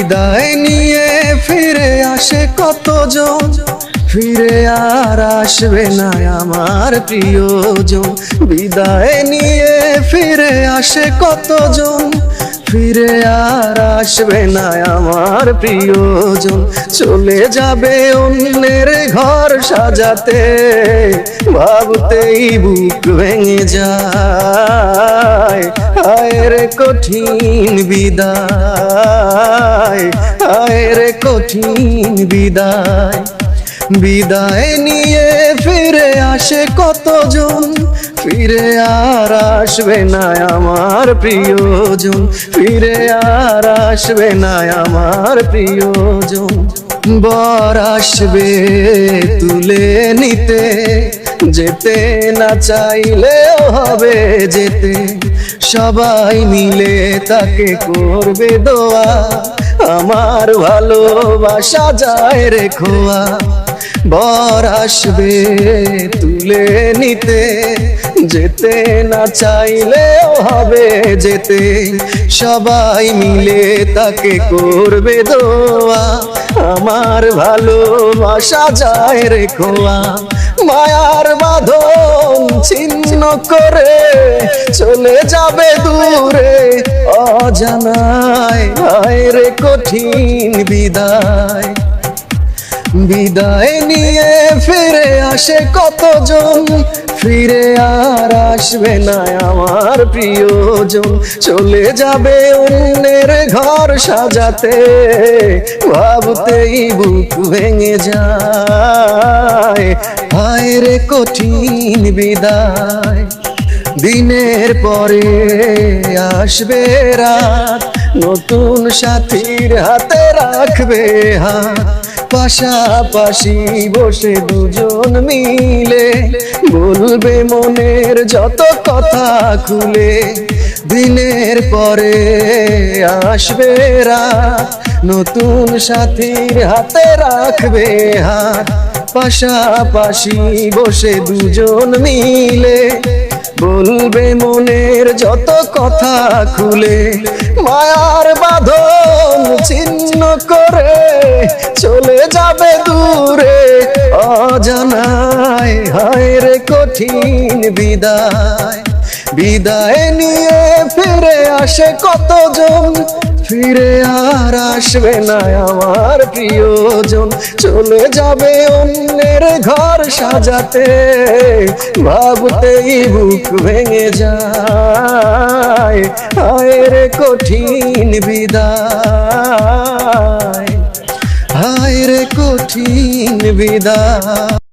বিদায় নিয়ে ফিরে আসে কতজন, ফিরে আর আসবে না আমার প্রিয়জন। বিদায় নিয়ে ফিরে আসে কতজন, ফিরে আর আসবে না আমার প্রিয়জন। চলে যাবে অন্যের ঘর সাজাতে, ভাবতেই বুক ভেঙে যায়। হায় রে কঠিন বিদায়, হায় রে কঠিন বিদায়। বিদায় নিয়ে ফিরে আসে কতজন, ফিরে আর আসবে না আমার প্রিয়জন, ফিরে আর আসবে না আমার প্রিয়জন। বর আসবে তুলে নিতে, যেতে না চাইলেও হবে যেতে। সবাই মিলে তাকে করবে দোয়া, আমার ভালোবাসা যায় রে খোয়া। বর আসবে তুলে নিতে, যেতে না চাইলেও হবে যেতে। সবাই মিলে তাকে করবে দোয়া, আমার ভালোবাসা যায় রে খোয়া। মায়ার বাঁধন ছিন্ন করে চলে যাবে দূরে অজানায়। হায় রে কঠিন বিদায়, বিদায় নিয়ে ফিরে আসে কতজন, ফিরে আর আসবে না আমার প্রিয়জন। চলে যাবে অন্যের ঘর সাজাতে, ভাবতেই বুক ভেঙে যায়। হায় রে কঠিন বিদায়। দিনের পরে আসবে রাত, নতুন সাথীর হাতে রাখবে হাত। পাশাপাশি বসে দুজন মিলে বলবে মনের যত কথা খুলে। দিনের পরে আসবে রাত, নতুন সাথীর হাতে রাখবে হাত। পাশাপাশি বসে দুজন মিলে বলবে মনের যত কথা খুলে। মায়ার বাঁধন ছিন্ন করে চলে যাবে দূরে অজানায়। হায় রে কঠিন বিদায়, বিদায় নিয়ে ফিরে আসে কতজন, ফিরে আর আসবে না আমার প্রিয়জন। চলে যাবে অন্যের ঘর সাজাতে, ভাবতেই বুক ভেঙে যায়। হায় রে কঠিন বিদায়, হায় রে কঠিন বিদায়।